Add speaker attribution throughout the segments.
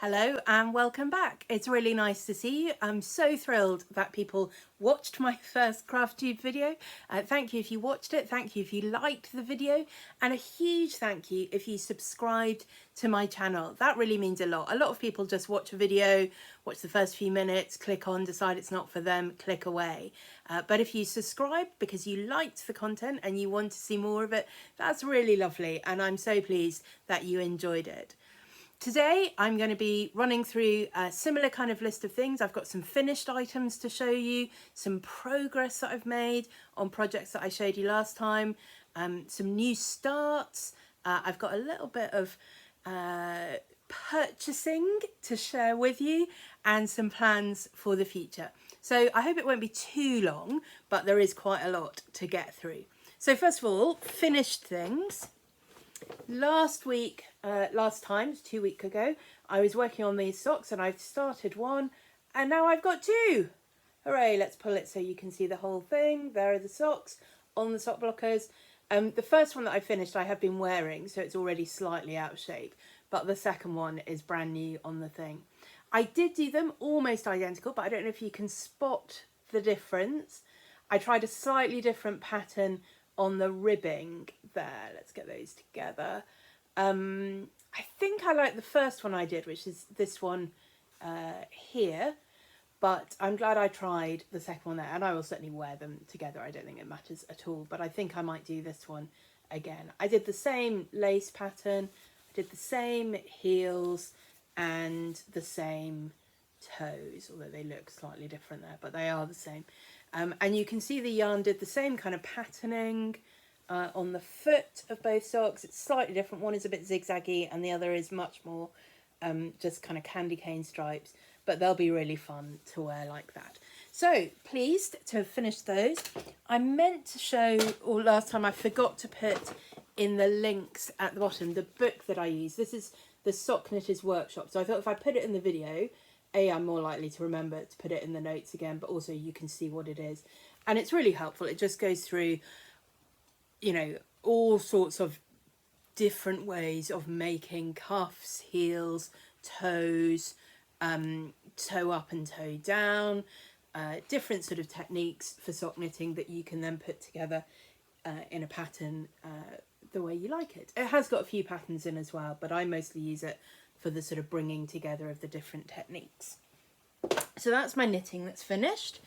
Speaker 1: Hello and welcome back. It's really nice to see you. I'm so thrilled that people watched my first Craftube video. Thank you if you watched it, thank you if you liked the video, and a huge thank you if you subscribed to my channel. That really means a lot. A lot of people just watch a video, watch the first few minutes, click on, decide it's not for them, click away. But if you subscribe because you liked the content and you want to see more of it, that's really lovely, and I'm so pleased that you enjoyed it. Today I'm going to be running through a similar kind of list of things. I've got some finished items to show you, some progress that I've made on projects that I showed you last time, some new starts. I've got a little bit of purchasing to share with you and some plans for the future. So I hope it won't be too long, but there is quite a lot to get through. So first of all, finished things. Last time, 2 weeks ago, I was working on these socks and I've started one and now I've got two. Hooray, let's pull it so you can see the whole thing. There are the socks on the sock blockers. The first one that I finished I have been wearing, so it's already slightly out of shape, but the second one is brand new on the thing. I did do them almost identical, but I don't know if you can spot the difference. I tried a slightly different pattern on the ribbing there. Let's get those together. I think I like the first one I did, which is this one here, but I'm glad I tried the second one there, and I will certainly wear them together. I don't think it matters at all, but I think I might do this one again. I did the same lace pattern, I did the same heels and the same toes, although they look slightly different there, but they are the same. And you can see the yarn did the same kind of patterning on the foot of both socks. It's slightly different. One is a bit zigzaggy and the other is much more just kind of candy cane stripes, but they'll be really fun to wear like that. So pleased to have finished those. I meant to show, or last time I forgot to put in the links at the bottom, the book that I use. This is the Sock Knitters Workshop. So I thought if I put it in the video, I'm more likely to remember to put it in the notes again, but also you can see what it is. And it's really helpful. It just goes through, you know, all sorts of different ways of making cuffs, heels, toes, toe up and toe down, different sort of techniques for sock knitting that you can then put together in a pattern the way you like it. It has got a few patterns in as well, but I mostly use it for the sort of bringing together of the different techniques. So that's my knitting that's finished.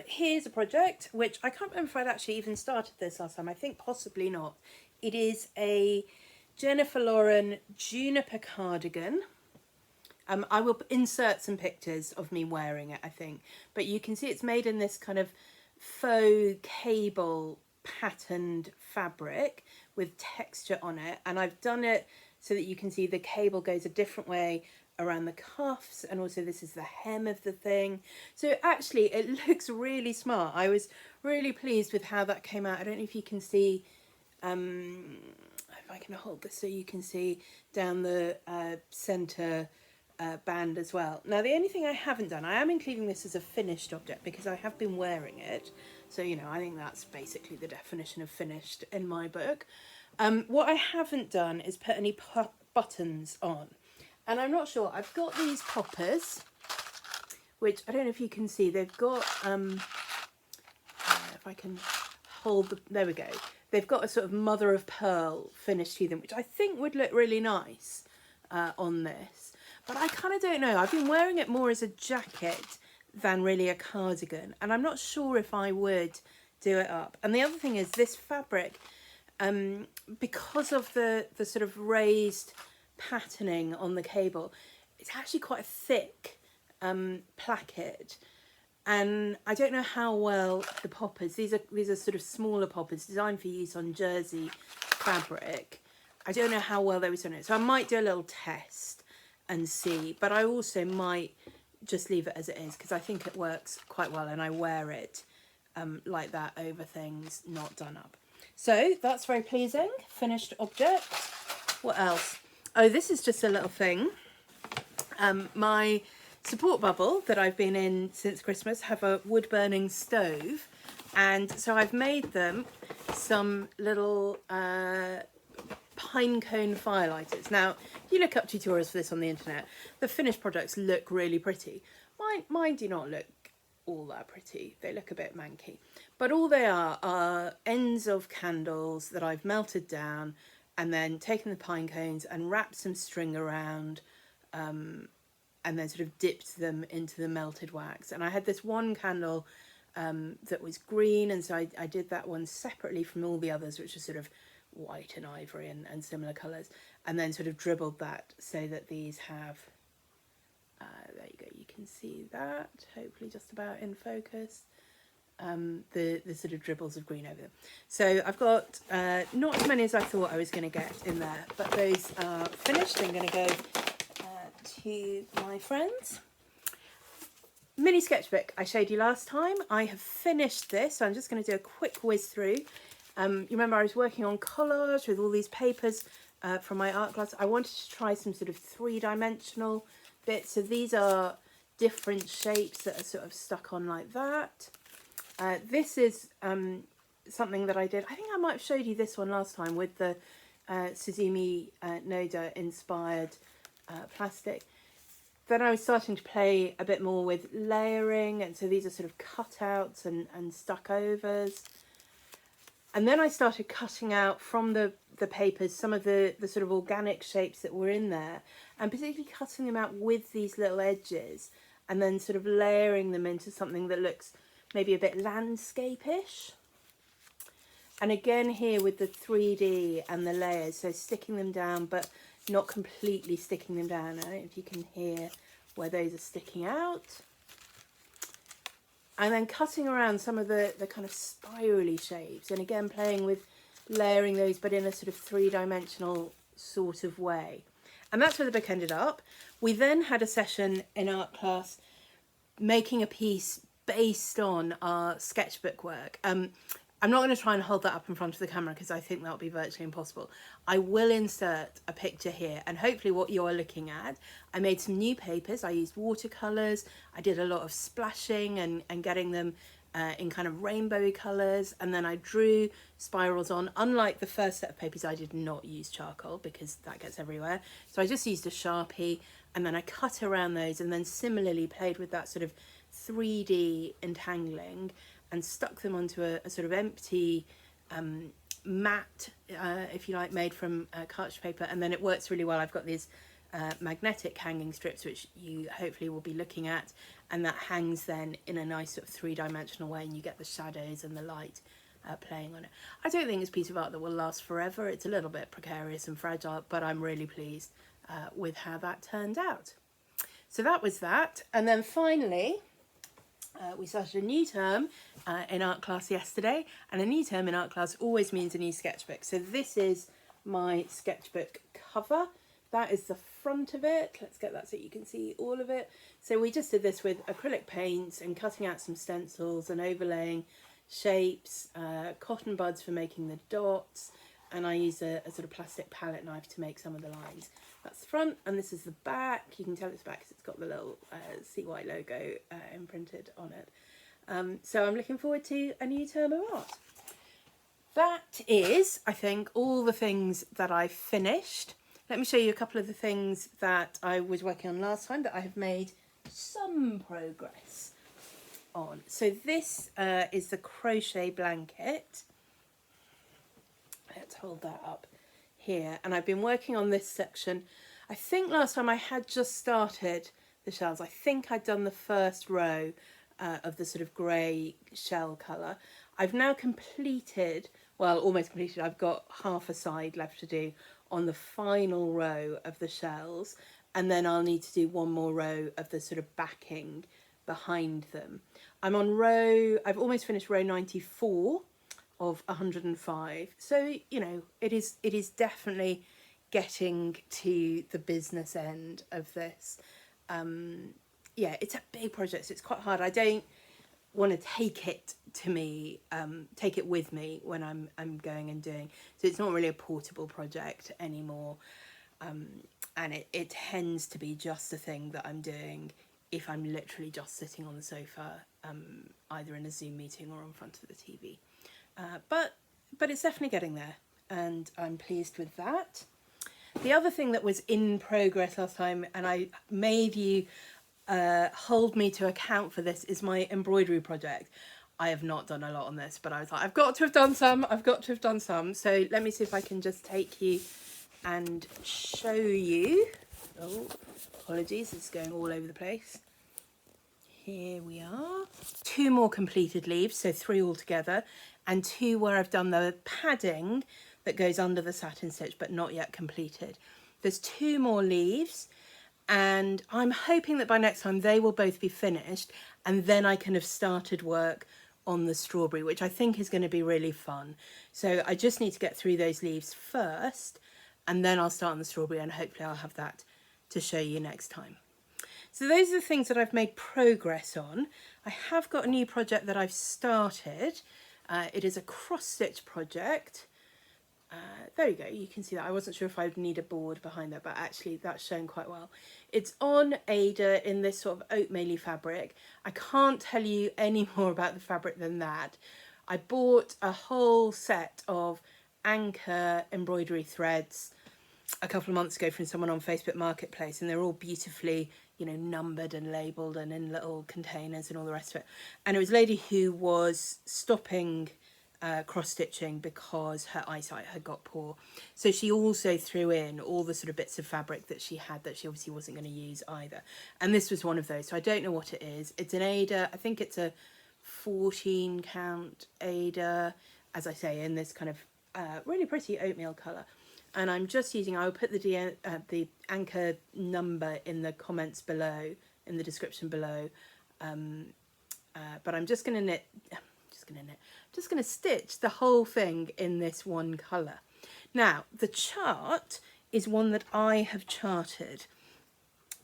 Speaker 1: Here's a project which I can't remember if I'd actually even started this last time. I think possibly not. It is a Jennifer Lauren juniper cardigan. I will insert some pictures of me wearing it, I think, but you can see it's made in this kind of faux cable patterned fabric with texture on it, and I've done it so that you can see the cable goes a different way around the cuffs, and also this is the hem of the thing. So actually it looks really smart. I was really pleased with how that came out. I don't know if you can see, if I can hold this so you can see down the centre band as well. Now the only thing I haven't done, I am including this as a finished object because I have been wearing it. So, you know, I think that's basically the definition of finished in my book. What I haven't done is put any buttons on. And I'm not sure, I've got these poppers, which I don't know if you can see, they've got, if I can hold the, there we go. They've got a sort of mother of pearl finish to them, which I think would look really nice on this. But I kind of don't know, I've been wearing it more as a jacket than really a cardigan, and I'm not sure if I would do it up. And the other thing is this fabric, because of the sort of raised patterning on the cable, it's actually quite a thick placket, and I don't know how well the poppers, these are sort of smaller poppers designed for use on jersey fabric. I don't know how well they would on it, so I might do a little test and see, but I also might just leave it as it is because I think it works quite well and I wear it like that over things not done up. So that's very pleasing. Finished object. What else? Oh, this is just a little thing. My support bubble that I've been in since Christmas have a wood burning stove, and so I've made them some little pinecone firelighters. Now, if you look up tutorials for this on the internet, the finished products look really pretty. Mine do not look all that pretty. They look a bit manky. But all they are ends of candles that I've melted down and then taken the pine cones and wrapped some string around, and then sort of dipped them into the melted wax. And I had this one candle that was green, and so I did that one separately from all the others, which are sort of white and ivory and similar colours, and then sort of dribbled that so that these have, there you go, you can see that, hopefully just about in focus, the sort of dribbles of green over them. So I've got not as many as I thought I was going to get in there, but those are finished. I'm going to go to my friends. Mini sketchbook I showed you last time. I have finished this, so I'm just going to do a quick whiz through. You remember I was working on collage with all these papers from my art class. I wanted to try some sort of three-dimensional bits. So these are different shapes that are sort of stuck on like that. This is something that I did. I think I might have showed you this one last time with the Suzumi Noda inspired plastic. Then I was starting to play a bit more with layering, and so these are sort of cutouts and stuck overs. And then I started cutting out from the papers some of the sort of organic shapes that were in there, and particularly cutting them out with these little edges and then sort of layering them into something that looks maybe a bit landscape-ish. And again here with the 3D and the layers, so sticking them down but not completely sticking them down. I don't know if you can hear where those are sticking out. And then cutting around some of the kind of spirally shapes, and again playing with layering those but in a sort of three-dimensional sort of way. And that's where the book ended up. We then had a session in art class making a piece based on our sketchbook work. I'm not going to try and hold that up in front of the camera because I think that would be virtually impossible. I will insert a picture here, and hopefully what you're looking at, I made some new papers. I used watercolours. I did a lot of splashing and getting them in kind of rainbowy colours, and then I drew spirals on. Unlike the first set of papers, I did not use charcoal because that gets everywhere. So I just used a Sharpie, and then I cut around those, and then similarly played with that sort of 3D entangling and stuck them onto a sort of empty mat, if you like, made from cartridge paper. And then it works really well. I've got these magnetic hanging strips, which you hopefully will be looking at, and that hangs then in a nice sort of three-dimensional way, and you get the shadows and the light playing on it. I don't think it's a piece of art that will last forever. It's a little bit precarious and fragile, but I'm really pleased with how that turned out. So that was that. And then finally, we started a new term in art class yesterday, and a new term in art class always means a new sketchbook. So this is my sketchbook cover. That is the front of it. Let's get that so you can see all of it. So we just did this with acrylic paints and cutting out some stencils and overlaying shapes, cotton buds for making the dots, and I used a sort of plastic palette knife to make some of the lines. That's the front, and this is the back. You can tell it's back because it's got the little CY logo imprinted on it. So I'm looking forward to a new term of art. That is, I think, all the things that I finished. Let me show you a couple of the things that I was working on last time that I have made some progress on. So this is the crochet blanket. Let's hold that up here. And I've been working on this section. I think last time I had just started the shells. I think I'd done the first row of the sort of grey shell colour. I've now completed, well, almost completed. I've got half a side left to do on the final row of the shells, and then I'll need to do one more row of the sort of backing behind them. I'm on I've almost finished row 94 of 105, so you know it is definitely getting to the business end of this. Yeah, it's a big project, so it's quite hard. I don't want to take it with me when I'm going and doing, so it's not really a portable project anymore, and it tends to be just a thing that I'm doing if I'm literally just sitting on the sofa, either in a Zoom meeting or in front of the TV. But it's definitely getting there. and I'm pleased with that. The other thing that was in progress last time, and I made you hold me to account for this, is my embroidery project. I have not done a lot on this, but I was like, I've got to have done some, I've got to have done some. So let me see if I can just take you and show you. Oh, apologies, it's going all over the place. Here we are. 2 more completed leaves, so 3 altogether, and 2 where I've done the padding that goes under the satin stitch but not yet completed. There's 2 more leaves, and I'm hoping that by next time they will both be finished, and then I can have started work on the strawberry, which I think is going to be really fun. So I just need to get through those leaves first, and then I'll start on the strawberry, and hopefully I'll have that to show you next time. So those are the things that I've made progress on. I have got a new project that I've started. It is a cross-stitch project. There you go, you can see that. I wasn't sure if I would need a board behind that, but actually that's shown quite well. It's on Ada in this sort of oatmeal-y fabric. I can't tell you any more about the fabric than that. I bought a whole set of anchor embroidery threads a couple of months ago from someone on Facebook Marketplace, and they're all beautifully, you know, numbered and labelled and in little containers and all the rest of it. And it was a lady who was stopping cross-stitching because her eyesight had got poor. So she also threw in all the sort of bits of fabric that she had that she obviously wasn't going to use either. And this was one of those. So I don't know what it is. It's an Ada. I think it's a 14 count Ada, as I say, in this kind of really pretty oatmeal colour. And I'm just using, I will put the anchor number in the comments below, in the description below. But I'm just going to knit, just going to stitch the whole thing in this one colour. Now, the chart is one that I have charted.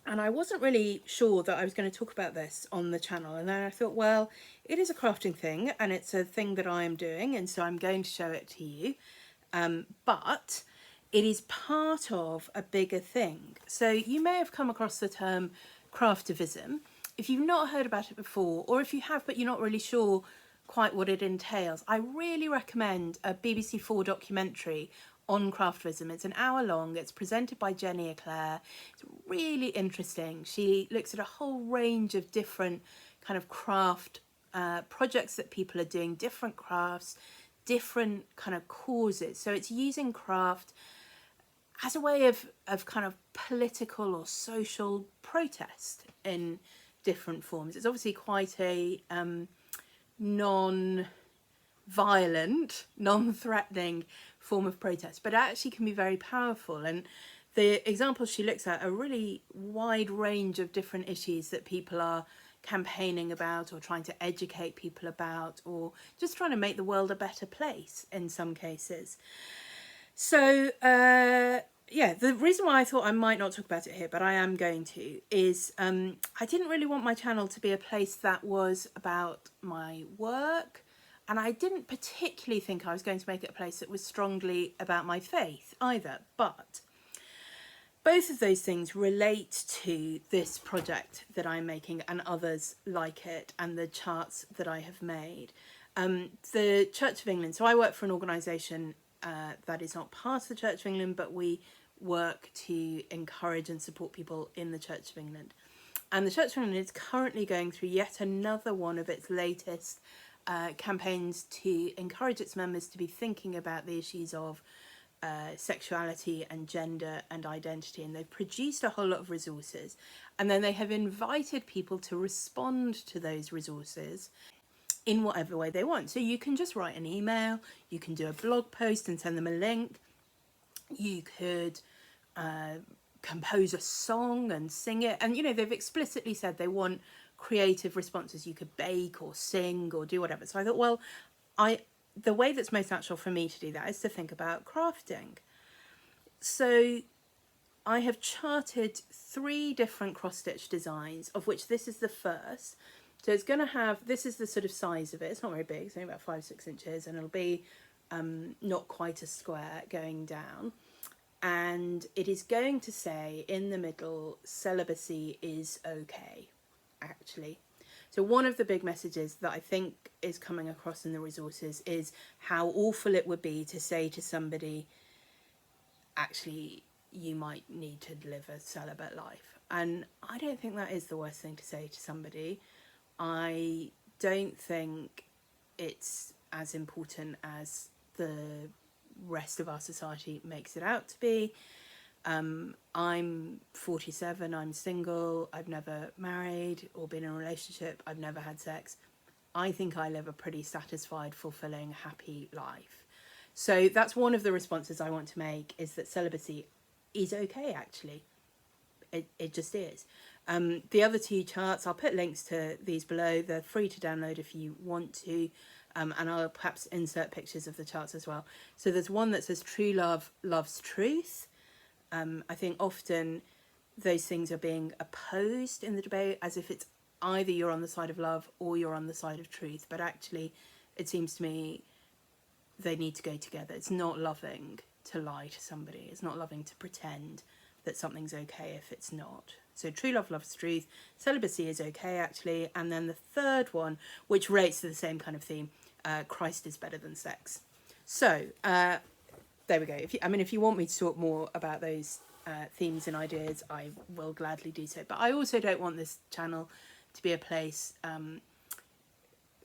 Speaker 1: And I wasn't really sure that I was going to talk about this on the channel. And then I thought, well, it is a crafting thing and it's a thing that I am doing. And so I'm going to show it to you. But it is part of a bigger thing. So you may have come across the term craftivism. If you've not heard about it before, or if you have but you're not really sure quite what it entails, I really recommend a BBC4 documentary on craftivism. It's an hour long. It's presented by Jenny Eclair. It's really interesting. She looks at a whole range of different kind of craft projects that people are doing, different crafts, different kind of causes. So it's using craft as a way of kind of political or social protest in different forms. It's obviously quite a non-violent, non-threatening form of protest, but it actually can be very powerful. And the examples she looks at are really wide range of different issues that people are campaigning about or trying to educate people about, or just trying to make the world a better place in some cases. So yeah, the reason why I thought I might not talk about it here, but I am going to, is I didn't really want my channel to be a place that was about my work, and I didn't particularly think I was going to make it a place that was strongly about my faith either, but both of those things relate to this project that I'm making and others like it, and the charts that I have made. The Church of England, so I work for an organisation that is not part of the Church of England, but we work to encourage and support people in the Church of England. And the Church of England is currently going through yet another one of its latest campaigns to encourage its members to be thinking about the issues of sexuality and gender and identity. And they've produced a whole lot of resources, and then they have invited people to respond to those resources in whatever way they want. So you can just write an email, you can do a blog post and send them a link, you could compose a song and sing it, and you know, they've explicitly said they want creative responses. You could bake or sing or do whatever. So I thought, well, the way that's most natural for me to do that is to think about crafting. So I have charted 3 different cross-stitch designs, of which this is the first. So it's going to have, this is the sort of size of it. It's not very big, it's only about 5-6 inches, and it'll be not quite a square going down. And it is going to say in the middle, celibacy is okay, actually. So one of the big messages that I think is coming across in the resources is how awful it would be to say to somebody, actually, you might need to live a celibate life. And I don't think that is the worst thing to say to somebody. I don't think it's as important as the rest of our society makes it out to be. I'm 47, I'm single, I've never married or been in a relationship, I've never had sex. I think I live a pretty satisfied, fulfilling, happy life. So that's one of the responses I want to make, is that celibacy is okay, actually. It just is. The other two charts, I'll put links to these below. They're free to download if you want to. And I'll perhaps insert pictures of the charts as well. So there's one that says true love loves truth. I think often those things are being opposed in the debate as if it's either you're on the side of love or you're on the side of truth. But actually, it seems to me they need to go together. It's not loving to lie to somebody. It's not loving to pretend that something's okay if it's not. So true love loves truth. Celibacy is okay, actually. And then the third one, which relates to the same kind of theme, Christ is better than sex. So there we go. If you want me to talk more about those themes and ideas, I will gladly do so. But I also don't want this channel to be a place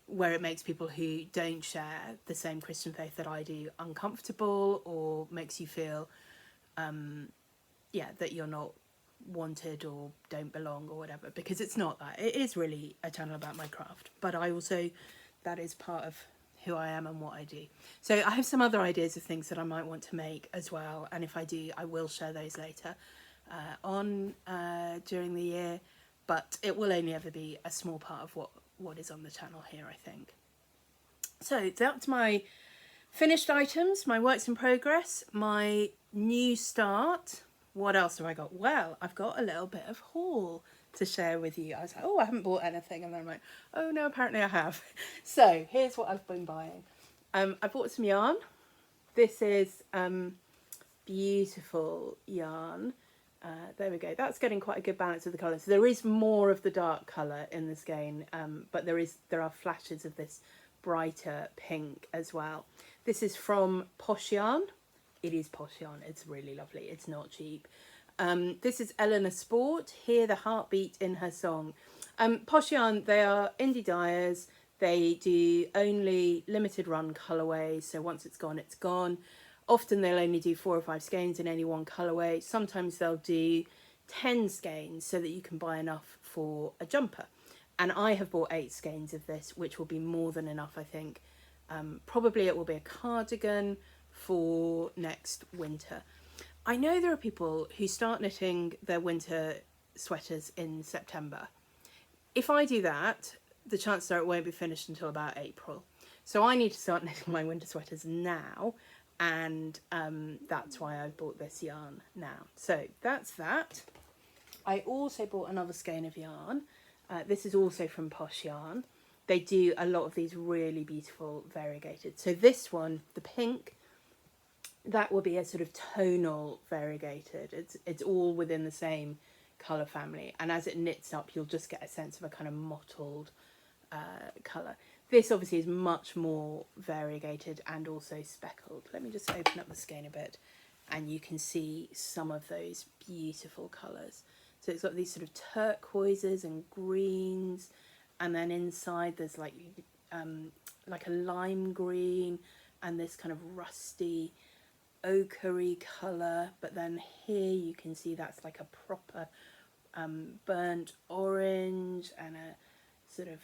Speaker 1: where it makes people who don't share the same Christian faith that I do uncomfortable, or makes you feel that you're not wanted or don't belong or whatever, because it's not that. It is really a channel about my craft, but I also, that is part of who I am and what I do. So I have some other ideas of things that I might want to make as well, and if I do, I will share those later during the year, but it will only ever be a small part of what is on the channel here, I think. So that's my finished items, my works in progress, my new start. What else have I got? Well, I've got a little bit of haul to share with you. I was like, oh, I haven't bought anything, and then I'm like, oh no, apparently I have. So here's what I've been buying. I bought some yarn. This is beautiful yarn. There we go. That's getting quite a good balance of the colours. There is more of the dark colour in the skein, but there are flashes of this brighter pink as well. This is from Posh Yarn. It is Posh Yarn. It's really lovely. It's not cheap. This is Eleanor Sport. Hear the heartbeat in her song. Posh Yarn, they are indie dyers. They do only limited run colourways. So once it's gone, it's gone. Often they'll only do 4 or 5 skeins in any one colourway. Sometimes they'll do 10 skeins so that you can buy enough for a jumper. And I have bought 8 skeins of this, which will be more than enough, I think. Probably it will be a cardigan for next winter. I know there are people who start knitting their winter sweaters in September. If I do that, the chances are it won't be finished until about April. So I need to start knitting my winter sweaters now, and that's why I bought this yarn now. So that's that. I also bought another skein of yarn. This is also from Posh Yarn. They do a lot of these really beautiful variegated. So this one, the pink, that will be a sort of tonal variegated. It's all within the same colour family, and as it knits up you'll just get a sense of a kind of mottled colour. This obviously is much more variegated and also speckled. Let me just open up the skein a bit and you can see some of those beautiful colours. So it's got these sort of turquoises and greens, and then inside there's like a lime green and this kind of rusty ochre colour, but then here you can see that's like a proper burnt orange and a sort of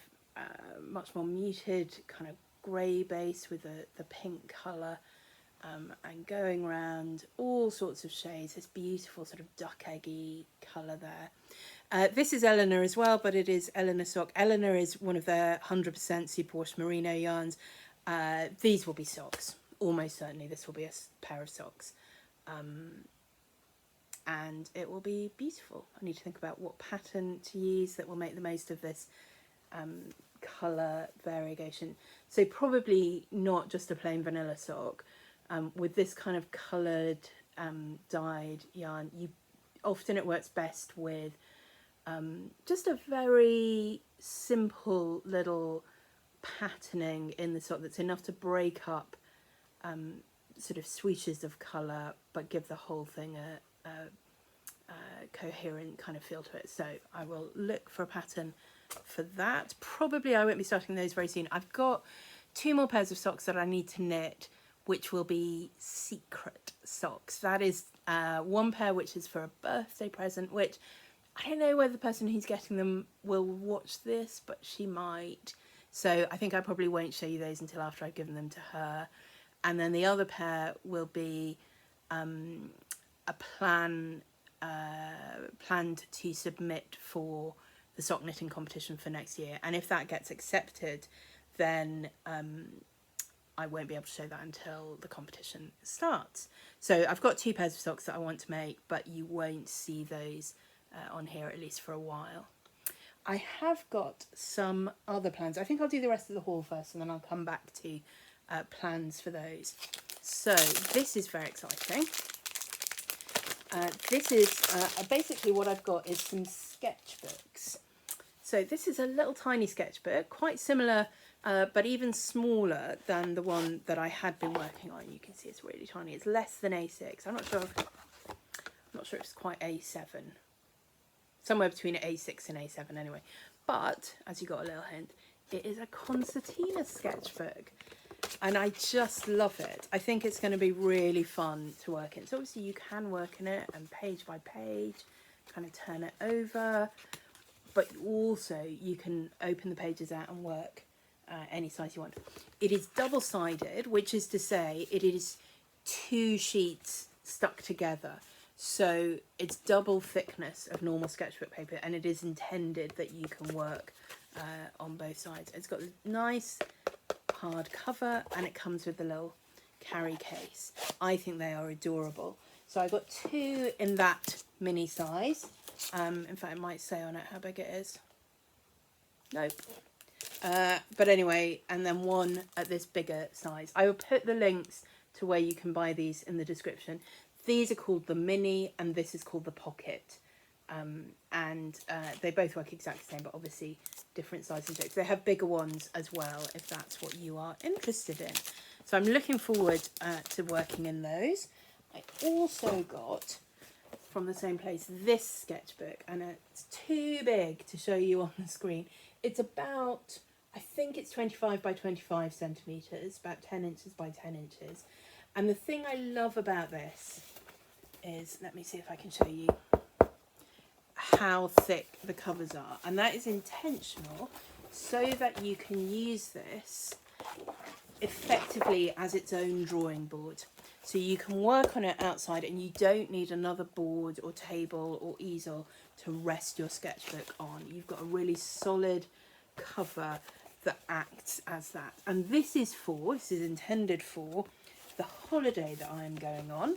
Speaker 1: much more muted kind of grey base with the pink colour, and going around all sorts of shades, this beautiful sort of duck eggy colour there. This is Eleanor as well, but it is Eleanor sock. Eleanor is one of their 100% superwash merino yarns. These will be socks. Almost certainly this will be a pair of socks, and it will be beautiful. I need to think about what pattern to use that will make the most of this colour variegation. So probably not just a plain vanilla sock. With this kind of coloured dyed yarn, often it works best with just a very simple little patterning in the sock that's enough to break up sort of switches of colour but give the whole thing a coherent kind of feel to it. So I will look for a pattern for that. Probably I won't be starting those very soon. I've got 2 more pairs of socks that I need to knit, which will be secret socks. That is one pair which is for a birthday present, which I don't know whether the person who's getting them will watch this, but she might. So I think I probably won't show you those until after I've given them to her. And then the other pair will be a planned to submit for the sock knitting competition for next year. And if that gets accepted, then I won't be able to show that until the competition starts. So I've got 2 pairs of socks that I want to make, but you won't see those on here at least for a while. I have got some other plans. I think I'll do the rest of the haul first and then I'll come back to plans for those. So this is very exciting. This is basically what I've got is some sketchbooks. So this is a little tiny sketchbook, quite similar but even smaller than the one that I had been working on. You can see it's really tiny. It's less than A6. I'm not sure if it's quite A7. Somewhere between A6 and A7 anyway. But, as you got a little hint, it is a concertina sketchbook. And I just love it. I think it's going to be really fun to work in. So obviously you can work in it and page by page, kind of turn it over. But also you can open the pages out and work any size you want. It is double-sided, which is to say it is 2 sheets stuck together. So it's double thickness of normal sketchbook paper, and it is intended that you can work on both sides. It's got a nice hard cover and it comes with a little carry case. I think they are adorable. So I got 2 in that mini size. In fact, it might say on it how big it is. Nope. But anyway, and then 1 at this bigger size. I will put the links to where you can buy these in the description. These are called the mini and this is called the pocket. They both work exactly the same, but obviously different sizes and shapes. They have bigger ones as well if that's what you are interested in. So I'm looking forward to working in those. I also got from the same place this sketchbook, and it's too big to show you on the screen. It's about, I think it's 25 by 25 centimetres, about 10 inches by 10 inches. And the thing I love about this is, let me see if I can show you how thick the covers are. And that is intentional so that you can use this effectively as its own drawing board. So you can work on it outside and you don't need another board or table or easel to rest your sketchbook on. You've got a really solid cover that acts as that. And this is intended for the holiday that I am going on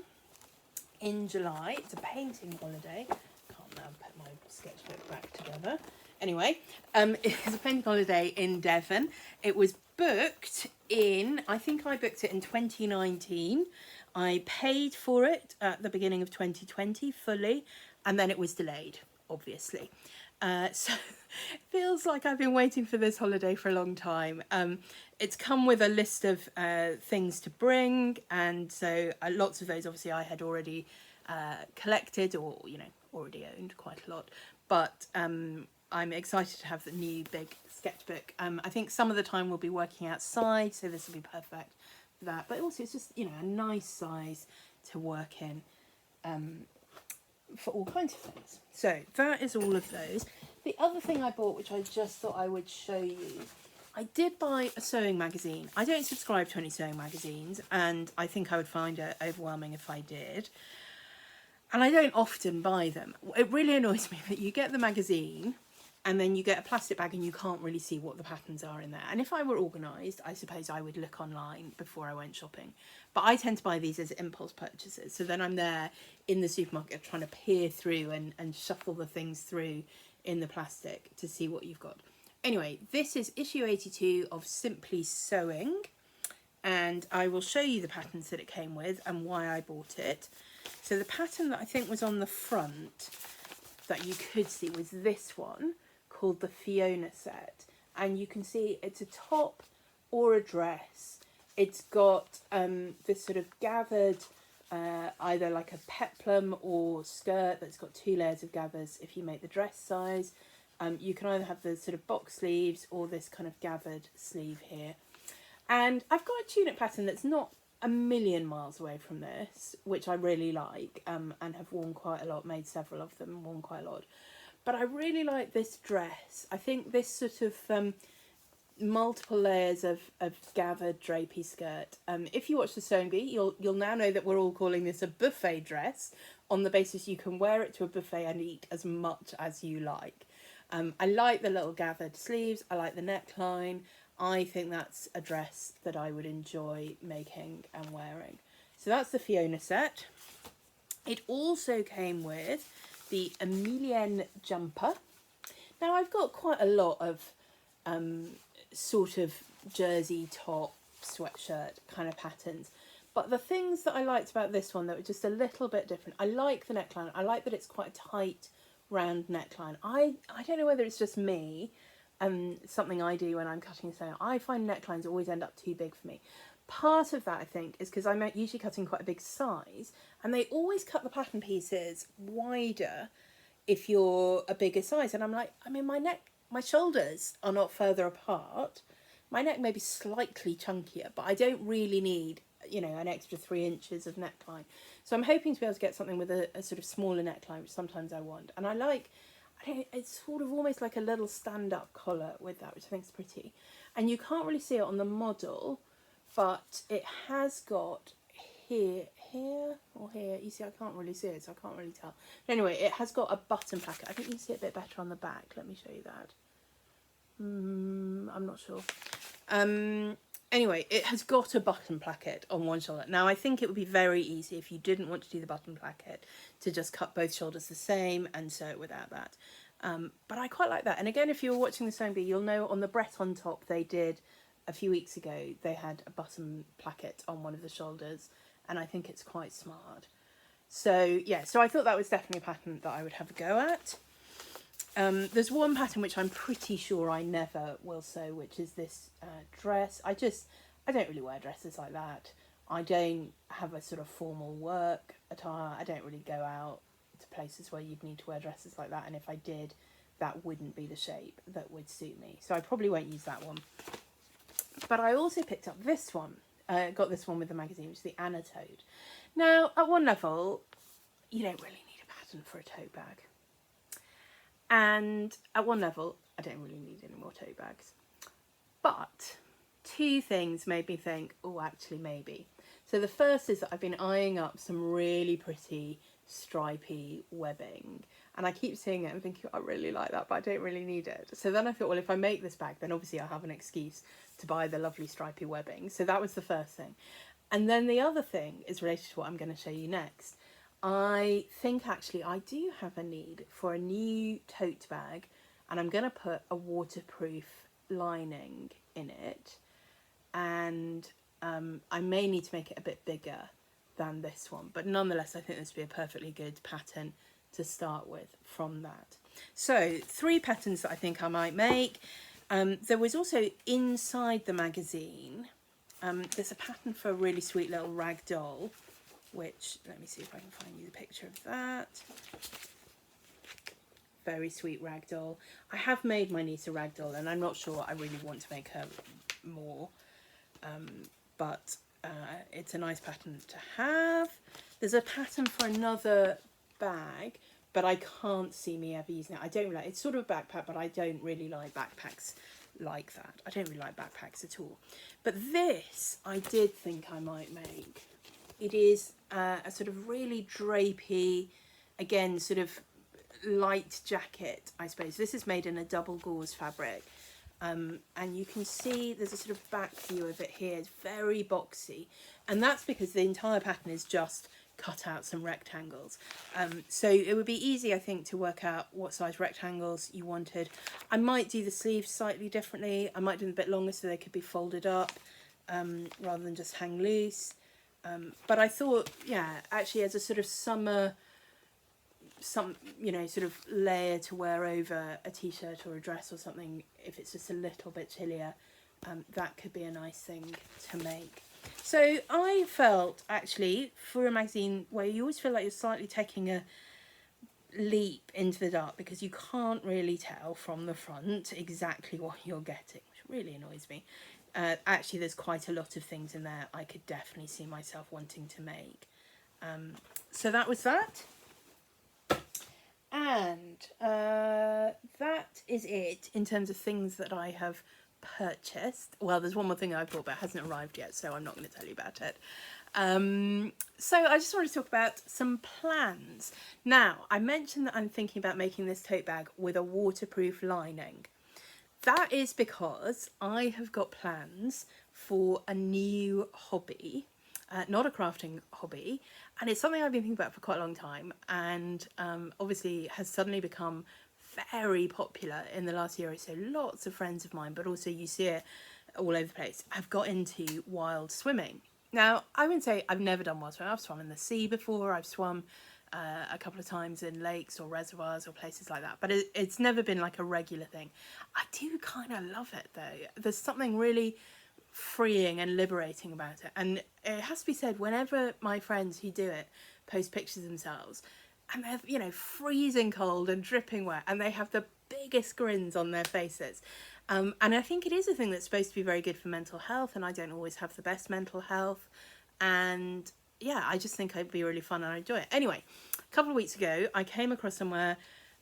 Speaker 1: in July. It's a painting holiday. Can't now put my sketchbook back together. Anyway, it's a painting holiday in Devon. It was booked in, I think I booked it in 2019. I paid for it at the beginning of 2020 fully, and then it was delayed, obviously. So it feels like I've been waiting for this holiday for a long time. It's come with a list of things to bring, and so lots of those obviously I had already collected or, you know, already owned quite a lot. But I'm excited to have the new big sketchbook. I think some of the time we'll be working outside, so this will be perfect for that. But also it's just, you know, a nice size to work in for all kinds of things. So that is all of those. The other thing I bought, which I just thought I would show you, I did buy a sewing magazine. I don't subscribe to any sewing magazines, and I think I would find it overwhelming if I did. And I don't often buy them. It really annoys me that you get the magazine and then you get a plastic bag and you can't really see what the patterns are in there. And if I were organised, I suppose I would look online before I went shopping. But I tend to buy these as impulse purchases. So then I'm there in the supermarket trying to peer through and shuffle the things through in the plastic to see what you've got. Anyway, this is issue 82 of Simply Sewing. And I will show you the patterns that it came with and why I bought it. So the pattern that I think was on the front that you could see was this one called the Fiona set, and you can see it's a top or a dress. It's got this sort of gathered either like a peplum or skirt that's got 2 layers of gathers if you make the dress size. You can either have the sort of box sleeves or this kind of gathered sleeve here. And I've got a tunic pattern that's not a million miles away from this, which I really like, and have worn quite a lot, made several of them, worn quite a lot. But I really like this dress. I think this sort of multiple layers of gathered drapey skirt. If you watch the sewing bee, you'll now know that we're all calling this a buffet dress, on the basis you can wear it to a buffet and eat as much as you like. I like the little gathered sleeves. I like the neckline. I think that's a dress that I would enjoy making and wearing. So that's the Fiona set. It also came with the Emilienne jumper. Now I've got quite a lot of sort of jersey top, sweatshirt kind of patterns. But the things that I liked about this one that were just a little bit different, I like the neckline. I like that it's quite a tight, round neckline. I don't know whether it's just me, something I do when I'm cutting and sewing. I find necklines always end up too big for me. Part of that, I think, is because I'm usually cutting quite a big size, and they always cut the pattern pieces wider if you're a bigger size. And I'm like, I mean, my shoulders are not further apart. My neck may be slightly chunkier, but I don't really need, you know, an extra 3 inches of neckline. So I'm hoping to be able to get something with a sort of smaller neckline, which sometimes I want. And I like, it's sort of almost like a little stand-up collar with that, which I think is pretty. And you can't really see it on the model, but it has got here or here. You see, I can't really see it, so I can't really tell. But anyway, it has got a button placket. I think you can see it a bit better on the back. Let me show you that. I'm not sure. Anyway, it has got a button placket on one shoulder. Now, I think it would be very easy if you didn't want to do the button placket to just cut both shoulders the same and sew it without that. But I quite like that. And again, if you're watching the sewing bee, you'll know on the Breton top they did a few weeks ago, they had a button placket on one of the shoulders, and I think it's quite smart. So yeah, so I thought that was definitely a pattern that I would have a go at. There's one pattern which I'm pretty sure I never will sew, which is this dress. I don't really wear dresses like that. I don't have a sort of formal work attire. I don't really go out to places where you'd need to wear dresses like that, and if I did, that wouldn't be the shape that would suit me. So I probably won't use that one. But I also picked up this one, got this one with the magazine, which is the Anna tote. Now, at one level, you don't really need a pattern for a tote bag. And at one level, I don't really need any more tote bags. But 2 things made me think, oh, actually, maybe. So the first is that I've been eyeing up some really pretty stripy webbing. And I keep seeing it and thinking, I really like that, but I don't really need it. So then I thought, well, if I make this bag, then obviously I'll have an excuse to buy the lovely stripy webbing. So that was the first thing. And then the other thing is related to what I'm going to show you next. I think actually I do have a need for a new tote bag, and I'm going to put a waterproof lining in it, and I may need to make it a bit bigger than this one, but nonetheless I think this would be a perfectly good pattern to start with from that. So 3 patterns that I think I might make. There was also inside the magazine, there's a pattern for a really sweet little rag doll, which, let me see if I can find you the picture of that. Very sweet rag doll. I have made my niece a rag doll, and I'm not sure I really want to make her more, but it's a nice pattern to have. There's a pattern for another bag, but I can't see me ever using it. I don't like, it's sort of a backpack, but I don't really like backpacks like that. I don't really like backpacks at all. But this I did think I might make. It is a sort of really drapey, again, sort of light jacket, I suppose. This is made in a double gauze fabric. And you can see there's a sort of back view of it here. It's very boxy. And that's because the entire pattern is just cut out some rectangles. So it would be easy, I think, to work out what size rectangles you wanted. I might do the sleeves slightly differently. I might do them a bit longer so they could be folded up rather than just hang loose. But I thought, yeah, actually as a sort of summer some, you know, sort of layer to wear over a t-shirt or a dress or something, if it's just a little bit chillier, that could be a nice thing to make. So I felt, actually, for a magazine where you always feel like you're slightly taking a leap into the dark because you can't really tell from the front exactly what you're getting, which really annoys me. Actually, there's quite a lot of things in there I could definitely see myself wanting to make. So that was that. And that is it in terms of things that I have purchased. Well, there's one more thing I bought but it hasn't arrived yet, so I'm not going to tell you about it. So I just wanted to talk about some plans. Now, I mentioned that I'm thinking about making this tote bag with a waterproof lining. That is because I have got plans for a new hobby, not a crafting hobby, and it's something I've been thinking about for quite a long time, and obviously has suddenly become very popular in the last year or so. Lots of friends of mine, but also you see it all over the place, have got into wild swimming. Now, I wouldn't say I've never done wild swimming. I've swum in the sea before, I've swum a couple of times in lakes or reservoirs or places like that, but it's never been like a regular thing. I do kind of love it though. There's something really freeing and liberating about it, and it has to be said, whenever my friends who do it post pictures themselves and they're, you know, freezing cold and dripping wet, and they have the biggest grins on their faces, and I think it is a thing that's supposed to be very good for mental health, and I don't always have the best mental health, and yeah, I just think it'd be really fun and I enjoy it. Anyway, a couple of weeks ago I came across somewhere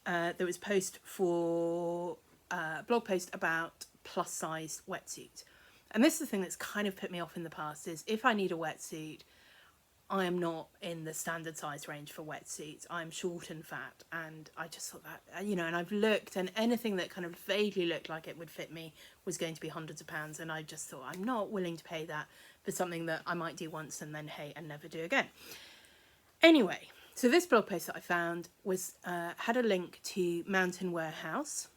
Speaker 1: there was a post for a blog post about plus size wetsuits. And this is the thing that's kind of put me off in the past, is if I need a wetsuit, I am not in the standard size range for wetsuits. I'm short and fat, and I just thought that, you know, and I've looked, and anything that kind of vaguely looked like it would fit me was going to be hundreds of pounds, and I just thought I'm not willing to pay that for something that I might do once and then hate and never do again. Anyway, so this blog post that I found was had a link to Mountain Warehouse,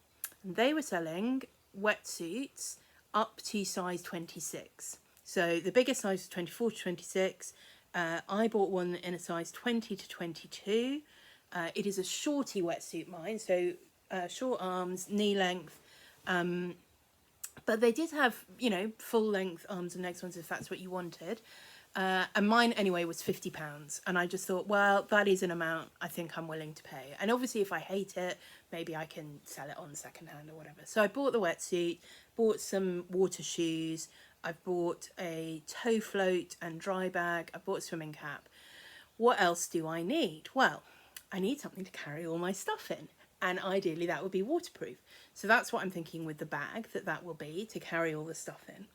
Speaker 1: and they were selling wetsuits up to size 26. So the biggest size is 24 to 26. I bought one in a size 20 to 22. It is a shorty wetsuit, mine, so short arms, knee length, but they did have, you know, full length arms and next ones if that's what you wanted. And mine anyway was £50, and I just thought, well, that is an amount I think I'm willing to pay, and obviously if I hate it, maybe I can sell it on secondhand or whatever. So I bought the wetsuit, bought some water shoes, I've bought a tow float and dry bag, I bought a swimming cap. What else do I need? Well, I need something to carry all my stuff in, and ideally that would be waterproof. So that's what I'm thinking with the bag, that will be to carry all the stuff in.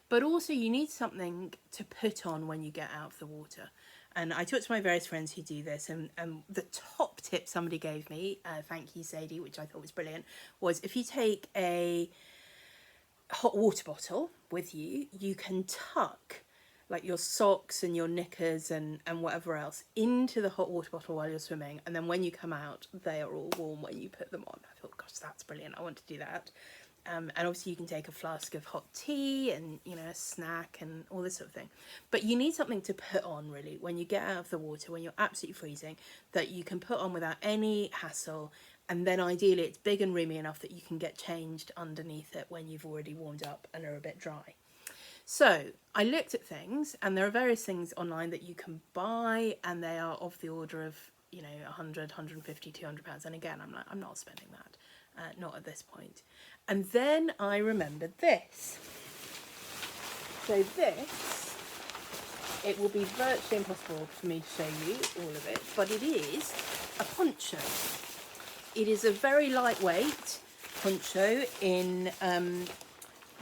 Speaker 1: But also you need something to put on when you get out of the water. And I talked to my various friends who do this, and the top tip somebody gave me, thank you Sadie, which I thought was brilliant, was if you take a hot water bottle with you, you can tuck like your socks and your knickers and whatever else into the hot water bottle while you're swimming, and then when you come out they are all warm when you put them on. I thought, gosh, that's brilliant, I want to do that. And obviously you can take a flask of hot tea and, you know, a snack and all this sort of thing. But you need something to put on really when you get out of the water, when you're absolutely freezing, that you can put on without any hassle. And then ideally it's big and roomy enough that you can get changed underneath it when you've already warmed up and are a bit dry. So I looked at things, and there are various things online that you can buy, and they are of the order of, you know, 100, 150, 200 pounds. And again, I'm like, I'm not spending that, not at this point. And then I remembered this. So this, it will be virtually impossible for me to show you all of it, but it is a poncho. It is a very lightweight poncho in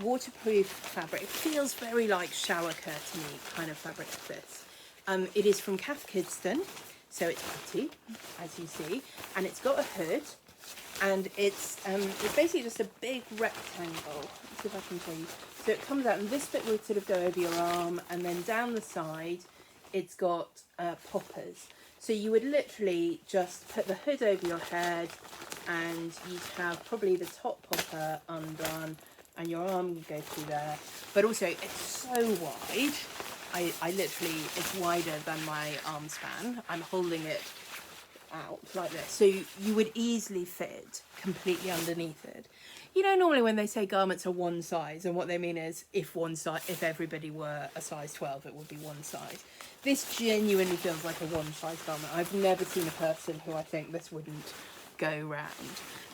Speaker 1: waterproof fabric. It feels very like shower curtain-y kind of fabric, this. It is from Cath Kidston, so it's pretty, as you see, and it's got a hood, and it's basically just a big rectangle. Let's see if I can show you. So it comes out, and this bit will sort of go over your arm, and then down the side it's got poppers. So you would literally just put the hood over your head, and you'd have probably the top popper undone, and your arm would go through there. But also it's so wide, I literally, it's wider than my arm span. I'm holding it out like this, so you would easily fit completely underneath it. You know, normally when they say garments are one size, and what they mean is if everybody were a size 12, it would be one size. This genuinely feels like a one size garment. I've never seen a person who I think this wouldn't go round,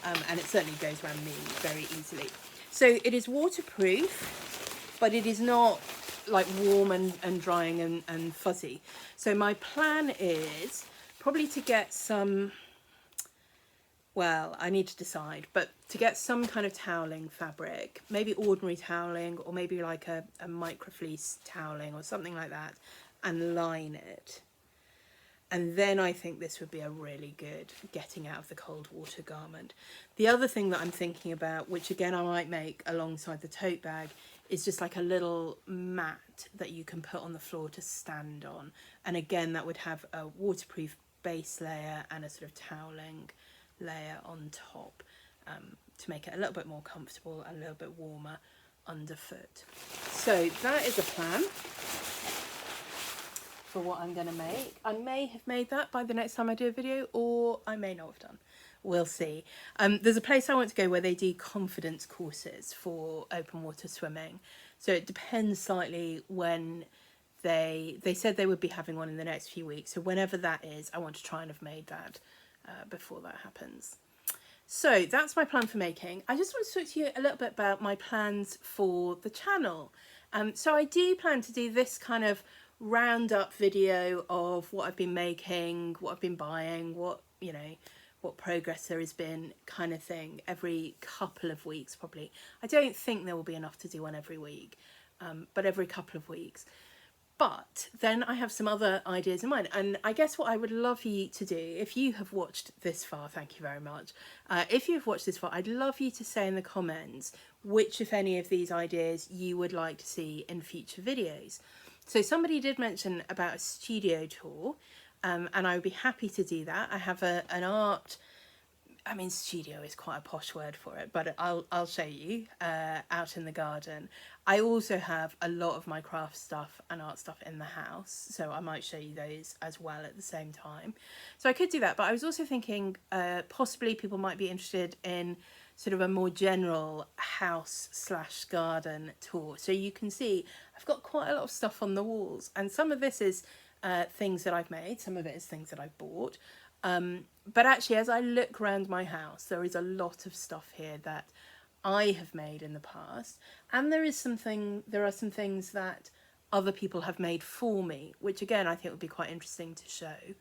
Speaker 1: and it certainly goes around me very easily. So it is waterproof, but it is not like warm and drying and fuzzy. So my plan is probably to get some, well, I need to decide, but to get some kind of toweling fabric, maybe ordinary toweling, or maybe like a microfleece toweling or something like that, and line it. And then I think this would be a really good getting out of the cold water garment. The other thing that I'm thinking about, which again I might make alongside the tote bag, is just like a little mat that you can put on the floor to stand on. And again, that would have a waterproof base layer and a sort of toweling layer on top, to make it a little bit more comfortable and a little bit warmer underfoot. So that is a plan for what I'm going to make. I may have made that by the next time I do a video, or I may not have done. We'll see. There's a place I want to go where they do confidence courses for open water swimming. So it depends slightly when they said they would be having one in the next few weeks. So whenever that is, I want to try and have made that before that happens. So that's my plan for making. I just want to talk to you a little bit about my plans for the channel. So I do plan to do this kind of roundup video of what I've been making, what I've been buying, what, you know, what progress there has been, kind of thing, every couple of weeks probably. I don't think there will be enough to do one every week, but every couple of weeks. But then I have some other ideas in mind, and I guess what I would love you to do, if you have watched this far, thank you very much. If you've watched this far, I'd love you to say in the comments which, if any, of these ideas you would like to see in future videos. So somebody did mention about a studio tour, and I would be happy to do that. I have an art, I mean, studio is quite a posh word for it, but I'll show you out in the garden. I also have a lot of my craft stuff and art stuff in the house, so I might show you those as well at the same time. So I could do that, but I was also thinking possibly people might be interested in sort of a more general house/garden tour. So you can see I've got quite a lot of stuff on the walls, and some of this is things that I've made, some of it is things that I've bought. But actually, as I look around my house, there is a lot of stuff here that I have made in the past, and there are some things that other people have made for me, which again I think would be quite interesting to show.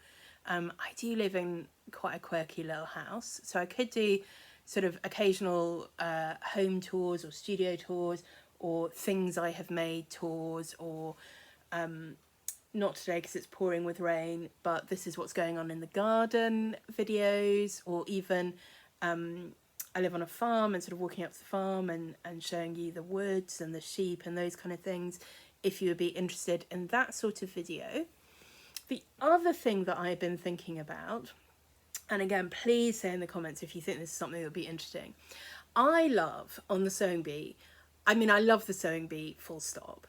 Speaker 1: I do live in quite a quirky little house, so I could do sort of occasional home tours or studio tours, or things I have made tours, or not today because it's pouring with rain, but this is what's going on in the garden videos, or even I live on a farm and sort of walking up to the farm and showing you the woods and the sheep and those kind of things, if you would be interested in that sort of video. The other thing that I've been thinking about, and again, please say in the comments if you think this is something that would be interesting. I love on the sewing bee, I mean, I love the sewing bee full stop,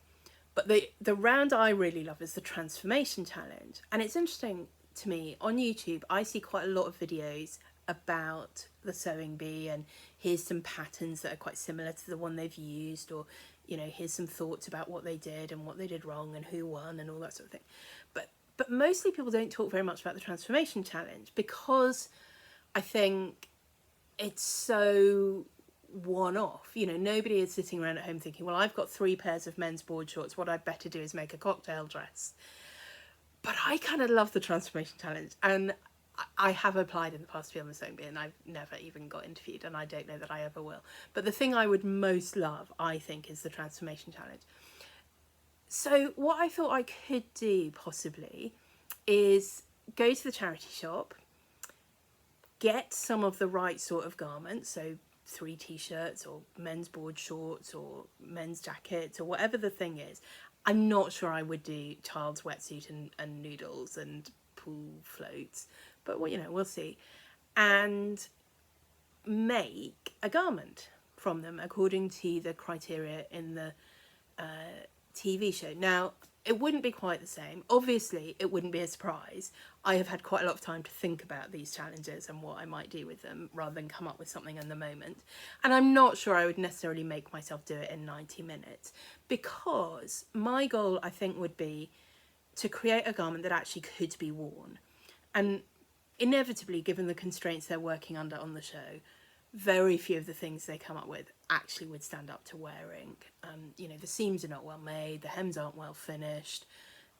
Speaker 1: but the round I really love is the transformation challenge. And it's interesting to me, on YouTube, I see quite a lot of videos about the sewing bee, and here's some patterns that are quite similar to the one they've used, or, you know, here's some thoughts about what they did and what they did wrong and who won and all that sort of thing. But mostly people don't talk very much about the transformation challenge, because I think it's so one-off. You know, nobody is sitting around at home thinking, well, I've got 3 pairs of men's board shorts, what I'd better do is make a cocktail dress. But I kind of love the transformation challenge, and I have applied in the past to be on the sewing bee, and I've never even got interviewed, and I don't know that I ever will. But the thing I would most love, I think, is the transformation challenge. So what I thought I could do possibly is go to the charity shop, get some of the right sort of garments, so 3 t-shirts or men's board shorts or men's jackets or whatever the thing is. I'm not sure I would do child's wetsuit and noodles and pool floats, but well, you know, we'll see. And make a garment from them according to the criteria in the TV show. Now, it wouldn't be quite the same. Obviously, it wouldn't be a surprise. I have had quite a lot of time to think about these challenges and what I might do with them rather than come up with something in the moment. And I'm not sure I would necessarily make myself do it in 90 minutes, because my goal, I think, would be to create a garment that actually could be worn. And inevitably, given the constraints they're working under on the show, very few of the things they come up with actually would stand up to wearing. You know, the seams are not well made, the hems aren't well finished,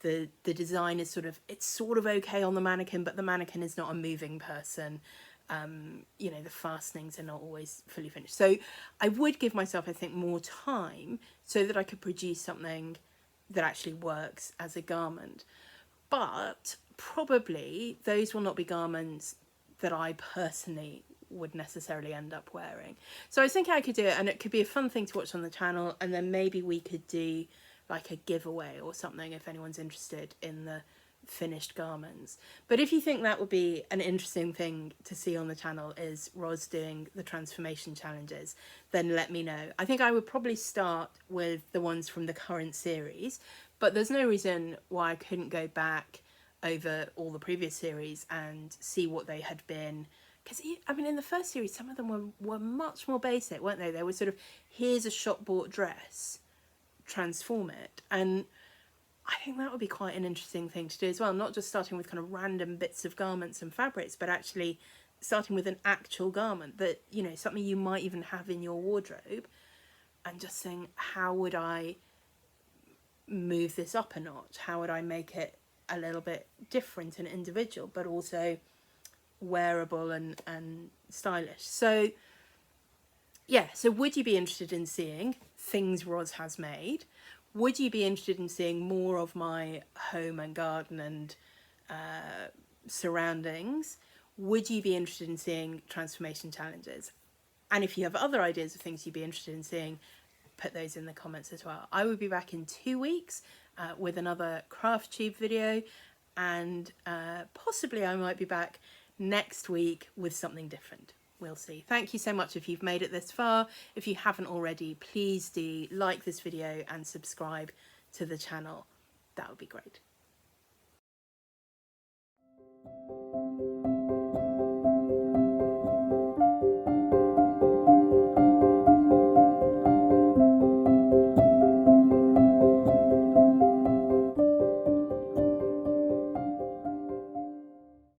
Speaker 1: the design is it's sort of okay on the mannequin, but the mannequin is not a moving person. You know, the fastenings are not always fully finished. So I would give myself, I think, more time so that I could produce something that actually works as a garment. But probably those will not be garments that I personally would necessarily end up wearing. So I was thinking I could do it, and it could be a fun thing to watch on the channel, and then maybe we could do like a giveaway or something if anyone's interested in the finished garments. But if you think that would be an interesting thing to see on the channel, is Ros doing the transformation challenges, then let me know. I think I would probably start with the ones from the current series, but there's no reason why I couldn't go back over all the previous series and see what they had been. Because, I mean, in the first series, some of them were much more basic, weren't they? They were here's a shop-bought dress, transform it. And I think that would be quite an interesting thing to do as well. Not just starting with kind of random bits of garments and fabrics, but actually starting with an actual garment that, you know, something you might even have in your wardrobe, and just saying, how would I move this up a notch? How would I make it a little bit different and individual, but also wearable and stylish? So yeah, so would you be interested in seeing things Ros has made? Would you be interested in seeing more of my home and garden and surroundings? Would you be interested in seeing transformation challenges? And if you have other ideas of things you'd be interested in seeing, put those in the comments as well. I will be back in 2 weeks with another Craftube video, and possibly I might be back next week with something different. We'll see. Thank you so much if you've made it this far. If you haven't already, please do like this video and subscribe to the channel. That would be great.